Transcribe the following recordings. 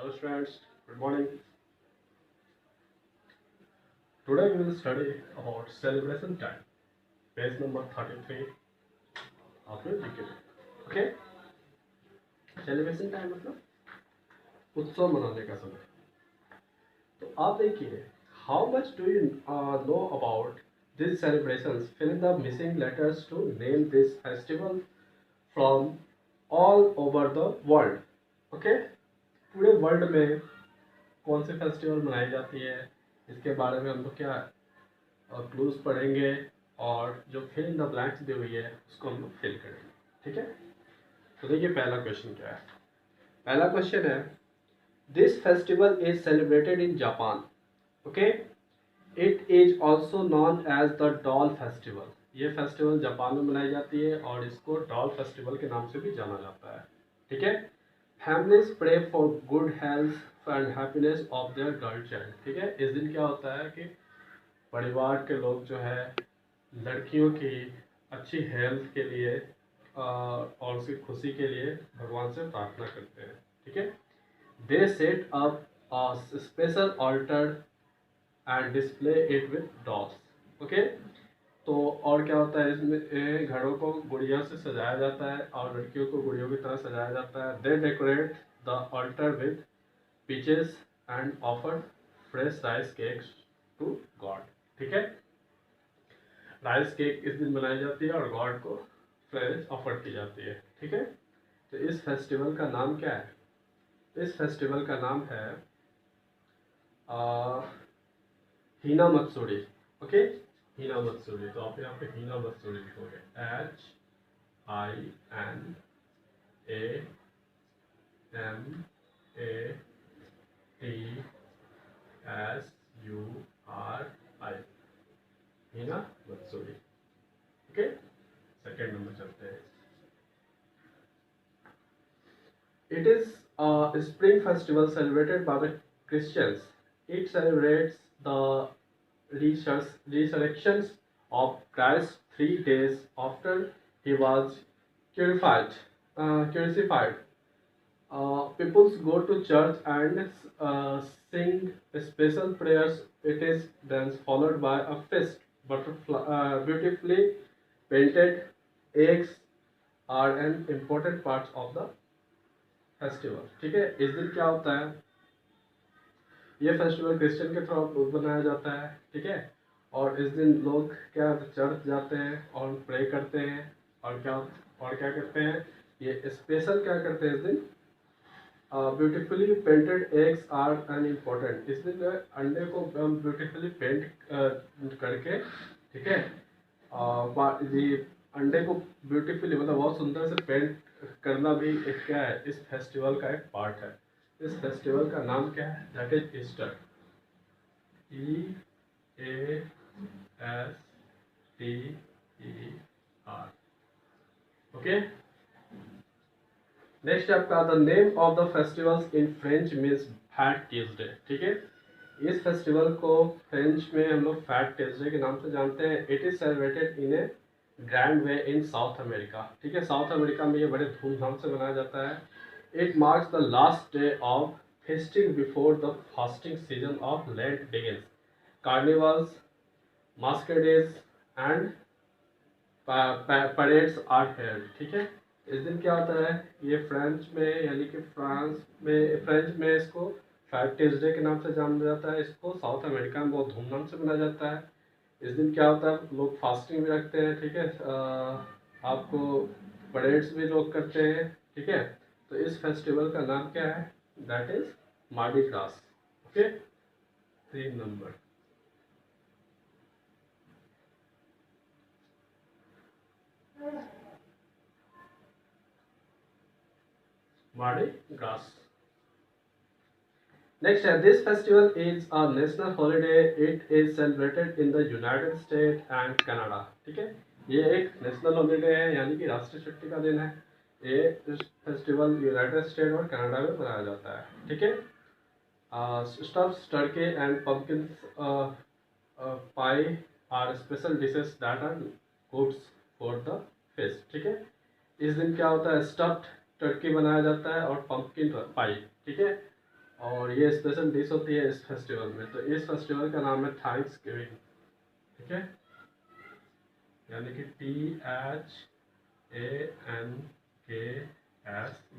Hello students, good morning. Today we will study about celebration time. Page number 33 of your GK. Okay? Celebration time मतलब उत्सव मनाने का समय. तो आप देखिए, how much do you know about these celebrations? Fill in the missing letters to name this festival from all over the world. Okay? पूरे world में कौन सी फेस्टिवल मनाई जाती है, इसके बारे में हम लोग क्या क्लूज पढ़ेंगे और जो फिल इन द ब्लैंक्स दी हुई है उसको हम लोग फिल करेंगे. ठीक है, तो देखिए पहला क्वेश्चन क्या है. पहला क्वेश्चन है, this festival is celebrated in Japan. Okay, it is also known as the doll festival. ये फेस्टिवल जापान में मनाई जाती है और इसको डॉल फेस्टिवल के नाम से भी जाना जाता है. ठीक है. Families pray for good health and happiness of their girl child. ठीक है, इस दिन क्या होता है कि परिवार के लोग जो है लड़कियों की अच्छी हेल्थ के लिए और उसकी खुशी के लिए भगवान से प्रार्थना करते हैं. ठीक है. They set up a special altar and display it with dolls. Okay, तो और क्या होता है इसमें, घरों को गुड़िया से सजाया जाता है और लड़कियों को गुड़ियों की तरह सजाया जाता है. They decorate the altar with peaches and offer fresh rice cakes to God. ठीक है, राइस केक इस दिन बनाई जाती है और गॉड को फ्रेश ऑफर की जाती है. ठीक है, तो इस फेस्टिवल का नाम क्या है? इस फेस्टिवल का नाम है हीना मत्सुरी. ओके, हीना मत्सुरी. तो आप यहाँ पे हीना मत्सुरी लिखोगे, HINAMATSURI. हीना मत्सुरी. ओके, सेकेंड नंबर चलते हैं. It is a spring festival celebrated by the Christians. It celebrates the resurrections of Christ 3 days after he was crucified. Crucified. People go to church and sing special prayers. It is then followed by a feast. Beautifully painted eggs are an important part of the festival. ठीक है, इस दिन क्या होता है, ये festival Christian के through बनाया जाता है. ठीक है, और इस दिन लोग क्या चर्च जाते हैं और प्रे करते हैं और क्या करते हैं, ये स्पेशल क्या करते हैं इस दिन, beautifully painted eggs are an important. इस दिन जो है अंडे को हम ब्यूटीफुली पेंट करके, ठीक है, ये अंडे को ब्यूटीफुली मतलब बहुत सुंदर से पेंट करना भी एक क्या है, इस फेस्टिवल का एक पार्ट है. इस फेस्टिवल का नाम क्या है? That is Easter. EASTER. Okay, next आपका the name of the festivals in French means fat Tuesday. ठीक है, इस फेस्टिवल को फ्रेंच में हम लोग फैट ट्यूजडे के नाम से जानते हैं. It is celebrated in A grand way in south America. ठीक है, साउथ अमेरिका में ये बड़े धूमधाम से मनाया जाता है. It marks the last day of feasting before the fasting season of Lent begins. Carnivals, masquerades and parades are held. ठीक है, इस दिन क्या होता है, ये फ्रेंच में यानी कि फ्रेंच में इसको फैट ट्यूजडे के नाम से जाना जाता है. इसको साउथ अमेरिका में बहुत धूमधाम से मनाया जाता है. इस दिन क्या होता है, लोग फास्टिंग भी रखते हैं. ठीक है, आपको परेड्स भी लोग करते हैं. ठीक है, तो इस फेस्टिवल का नाम क्या है? That is Mardi Gras. Okay, 3 number. Mardi Gras. Next है, this festival is a national holiday. It is celebrated in the United State and Canada. ठीक है, ये एक नेशनल हॉलीडे है यानी कि राष्ट्रीय छुट्टी का दिन है. ये फेस्टिवल यूनाइटेड स्टेट और कनाडा में मनाया जाता है. ठीक है, stuffed turkey and pumpkin pie are special dishes that are goods for the fest. ठीक है, इस दिन क्या होता है, स्टफ्ड टर्की बनाया जाता है और पम्पकिन पाई. ठीक है, और ये स्पेशल डिश होती है इस फेस्टिवल में। तो इस फेस्टिवल का नाम है थैंक्स गिविंग, ठीक है, यानी कि THANKS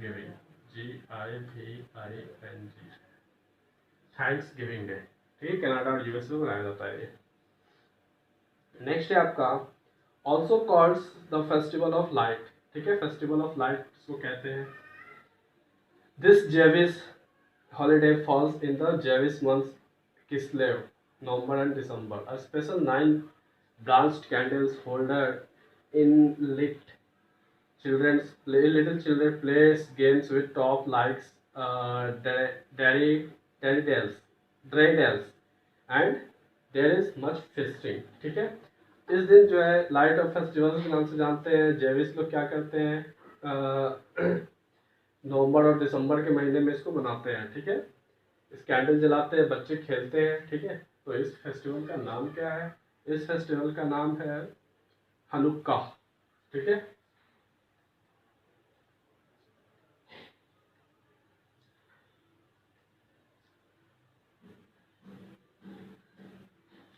giving, GIVING, thanks giving day, ठीक है, कनाडा और यूएस में मनाया जाता है ये। नेक्स्ट है आपका also called the festival of light, ठीक है, फेस्टिवल ऑफ लाइट इसको कहते हैं। This Jewish holiday falls in the Jewish months Kislev, November and December. A special 9 branched candles holder in lit. Little children plays games with top likes dairy dells, and there is much feasting, ठीक है। इस दिन जो है light of festival के नाम से जानते हैं। जेविस लोग क्या करते हैं, नवंबर और दिसंबर के महीने में इसको मनाते हैं, ठीक है। इस कैंडल जलाते हैं, बच्चे खेलते हैं, ठीक है। तो इस फेस्टिवल का नाम क्या है? इस फेस्टिवल का नाम है हनुक्का, ठीक है।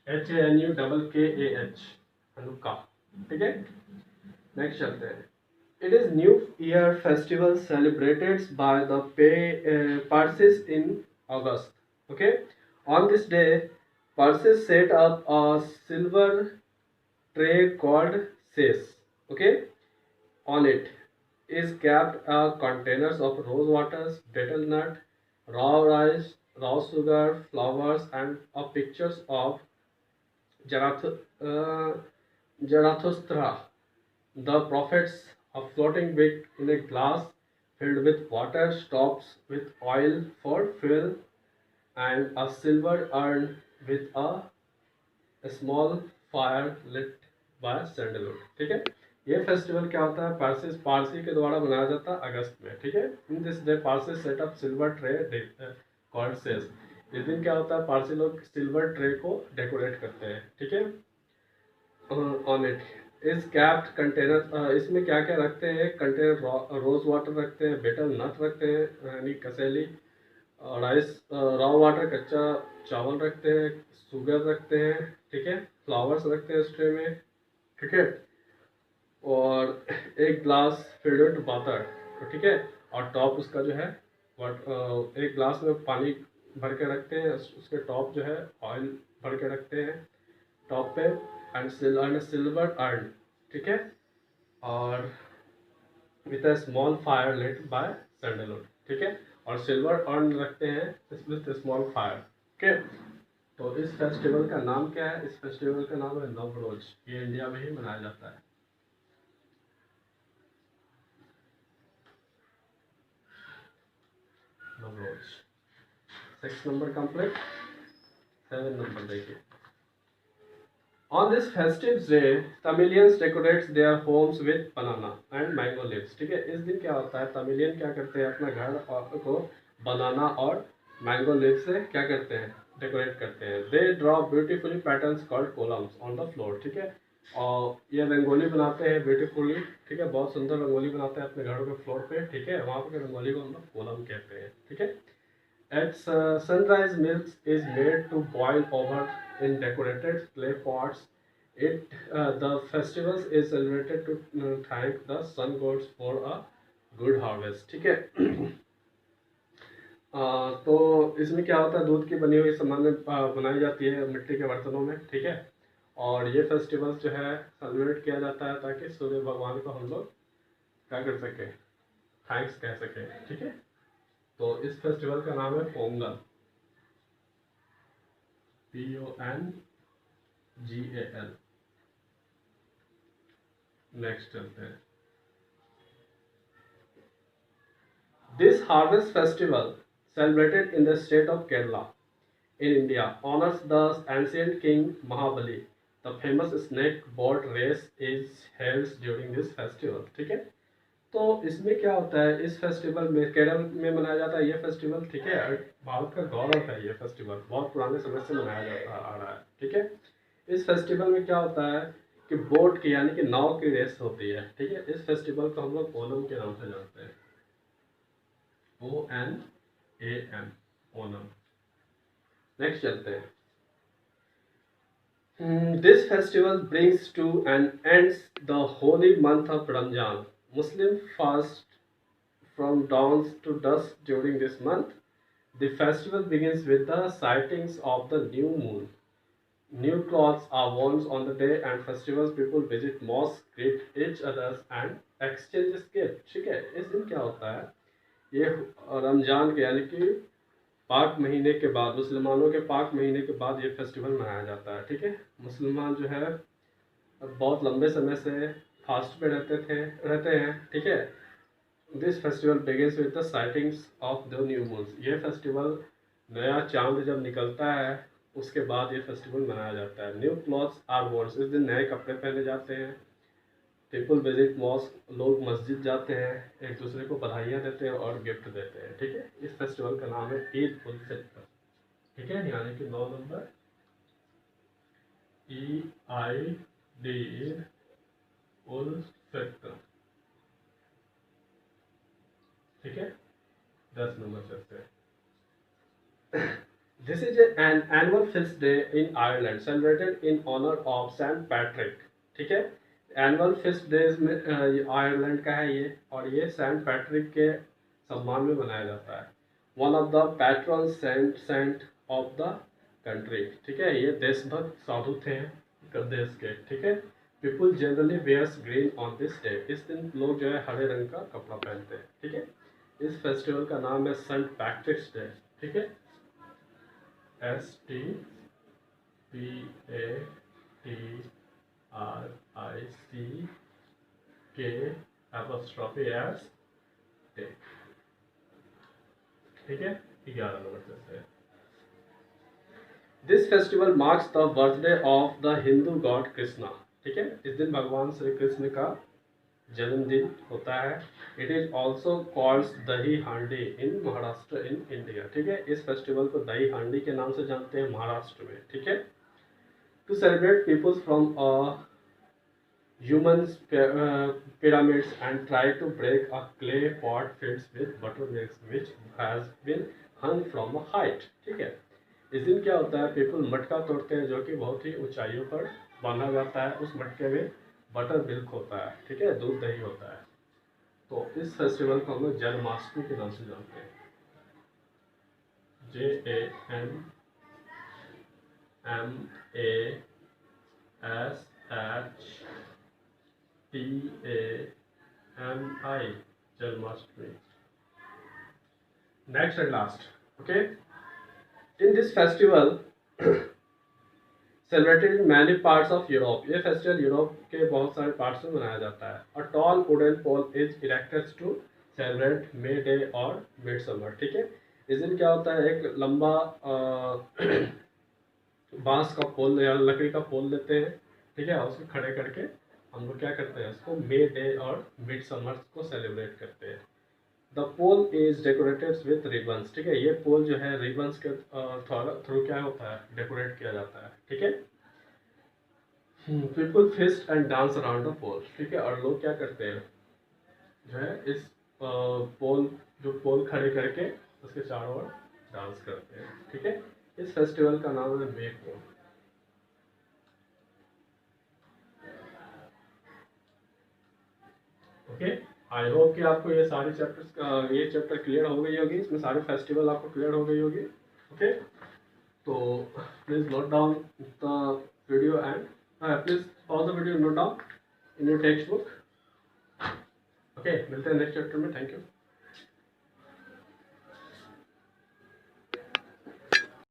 HANUKKAH, हनुक्का, ठीक है। नेक्स्ट चलते हैं। It is New Year festival celebrated by the Parsis in August. Okay, on this day, Parsis set up a silver tray called ses. Okay, on it is kept containers of rose waters, betel nut, raw rice, raw sugar, flowers, and pictures of Zarathustra, the prophets. A floating wick in a glass filled with water, stops with oil for fuel, and a silver urn with a small fire lit by sandalwood, ठीक है। ये festival क्या होता है? पारसी के द्वारा मनाया जाता है अगस्त में, ठीक है। In this day Parsi set up silver tray called sess. इस दिन क्या होता है? पारसी लोग सिल्वर ट्रे को डेकोरेट करते हैं, ठीक है। On it is capped container, इसमें क्या क्या रखते हैं? कंटेनर रोज वाटर रखते हैं, बेटल नट रखते हैं यानी कसेली, राइस रॉ वाटर कच्चा चावल रखते हैं, शुगर रखते हैं, ठीक है, फ्लावर्स रखते हैं इस ट्रे में, ठीक है, और एक ग्लास फिल्ड विद वाटर, ठीक है। और टॉप उसका जो है एक ग्लास में पानी भर के रखते हैं, उसके टॉप जो है ऑयल भर के रखते हैं टॉप पे, एंड सिल्वर अर्न, ठीक है, और with a small fire lit by sandalwood, ठीक है, और सिल्वर अर्न रखते हैं विथ स्मॉल फायर, ओके। तो इस फेस्टिवल का नाम क्या है? इस फेस्टिवल का नाम है नवरोज। ये इंडिया में ही मनाया जाता है। Navroz 6 number complete. 7 नंबर देखिए। On this festive day, Tamilians decorates their homes with banana and mango leaves, ठीक है। इस दिन क्या होता है? तमिलियन क्या करते हैं? अपना घर को बनाना और मैंगो लीव से क्या करते हैं? डेकोरेट करते हैं। They draw beautifully patterns called columns on the floor, ठीक है। और ये रंगोली बनाते हैं ब्यूटीफुली, ठीक है, बहुत सुंदर रंगोली बनाते हैं अपने घरों के फ्लोर पे, ठीक है। वहाँ पे रंगोली को हम लोग कोलम कहते हैं, ठीक है। At sunrise, milk is made to boil over in decorated clay pots. The festival is celebrated to thank the sun gods for a good harvest, ठीक है। तो इसमें क्या होता है? दूध की बनी हुई सामान बनाई जाती है मिट्टी के बर्तनों में, ठीक है। और ये फेस्टिवल जो है सेलिब्रेट किया जाता है ताकि सूर्य भगवान को हम लोग क्या कर सके? थैंक्स कह सके, ठीक है। तो इस फेस्टिवल का नाम है पोंगल, PONGAL। नेक्स्ट चलते हैं। This harvest festival, celebrated in the state of Kerala in India, honors the ancient king Mahabali. The famous snake boat race is held during this festival, ठीक है। तो इसमें क्या होता है? इस फेस्टिवल में केरल में मनाया जाता है ये फेस्टिवल, ठीक है। भारत का गौरव है ये फेस्टिवल, बहुत पुराने समय से मनाया जाता आ रहा है, ठीक है। इस फेस्टिवल में क्या होता है कि बोट की यानी कि नाव की रेस होती है, ठीक है। इस फेस्टिवल को हम लोग ओणम के नाम से जानते हैं, ONAM, ओनम। नेक्स्ट चलते हैं। This festival brings to an end the holy month of Ramzan. Muslim fast from dawn to dusk during this month. The festival begins with the sightings of the new moon. New clothes are worn on the day and festivals people visit mosques, greet each others and exchange gifts. ठीक है, इस दिन क्या होता है, ये रमजान के यानी कि पाक महीने के बाद, मुसलमानों के पाक महीने के बाद ये फेस्टिवल मनाया जाता है। ठीक है, मुसलमान जो है बहुत लंबे समय से फास्ट पे रहते हैं। ठीक है, this festival begins with the sightings of the new moons. ये फेस्टिवल नया चांद जब निकलता है उसके बाद ये फेस्टिवल मनाया जाता है। न्यू क्लॉथ्स आर वॉर्न, इस दिन नए कपड़े पहने जाते हैं। पीपल विजिट मॉस्क, लोग मस्जिद जाते हैं, एक दूसरे को बधाइयाँ देते हैं और गिफ्ट देते हैं। ठीक है, इस फेस्टिवल का नाम है ईद उल फित्र। ठीक है, यानी कि 9 नंबर ईद उल फित्र। ठीक है, 10 नंबर चलते हैं। This is an annual feast day in Ireland celebrated in honor of Saint Patrick. ठीक है, एनुअल फेस्ट डेज में आयरलैंड का है ये, और ये सेंट पैट्रिक के सम्मान में मनाया जाता है। One of the patron saint of the country. ठीक है, ये देशभक्त साधु थे देश के। ठीक है, people generally wears green on this day. इस दिन लोग जो है हरे रंग का कपड़ा पहनते हैं। ठीक है, इस फेस्टिवल का नाम है सेंट पैट्रिक्स डे। ठीक है, STPATRICK डे। ठीक है, 11 नंबर चलते हैं। This festival marks the birthday of the Hindu God Krishna. ठीक है, इस दिन भगवान श्री कृष्ण का जन्मदिन होता है। इट इज ऑल्सो कॉल्ड दही हांडी इन महाराष्ट्र इन इंडिया। ठीक है, इस फेस्टिवल को दही हांडी के नाम से जानते हैं महाराष्ट्र में। ठीक है, to celebrate peoples from humans pyramids and try to break a clay pot filled with buttermilk which has been hung from a height। ठीक है, इस दिन क्या होता है, पीपल मटका तोड़ते हैं जो कि बहुत ही ऊंचाइयों पर बांधा जाता है। उस मटके में बटर मिल्क होता है। ठीक है, दूध दही होता है। तो इस फेस्टिवल को हम लोग जन्माष्टमी के नाम से जानते हैं। JANMASTAMI, Janmashtami. Next and last. Okay, in this festival celebrated in many parts of Europe. ये फेस्टिवल यूरोप के बहुत सारे पार्ट्स में मनाया जाता है। A tall wooden pole is erected to celebrate May Day और मिड समर। ठीक है, इस दिन क्या होता है, एक लंबा बांस का पोल या लकड़ी का पोल लेते हैं। ठीक है, उसको खड़े करके हम लोग क्या करते हैं, उसको मे डे और मिड समर को सेलिब्रेट करते हैं। The pole is decorated with ribbons. ठीक है, ये पोल जो है रिबन्स के थ्रू क्या होता है, डेकोरेट किया जाता है। ठीक है, people feast and dance around the pole. ठीक है, और लोग क्या करते हैं जो है इस पोल खड़े करके उसके चारों ओर डांस करते हैं। ठीक है, इस फेस्टिवल का नाम है मे पोल। ओके, आई होप कि आपको ये सारे ये चैप्टर क्लियर हो गई होगी, इसमें सारे फेस्टिवल आपको क्लियर हो गई होगी। ओके, तो please note down the video and please pause the video, note down in your text book. Okay, मिलते हैं नेक्स्ट चैप्टर में। Thank you.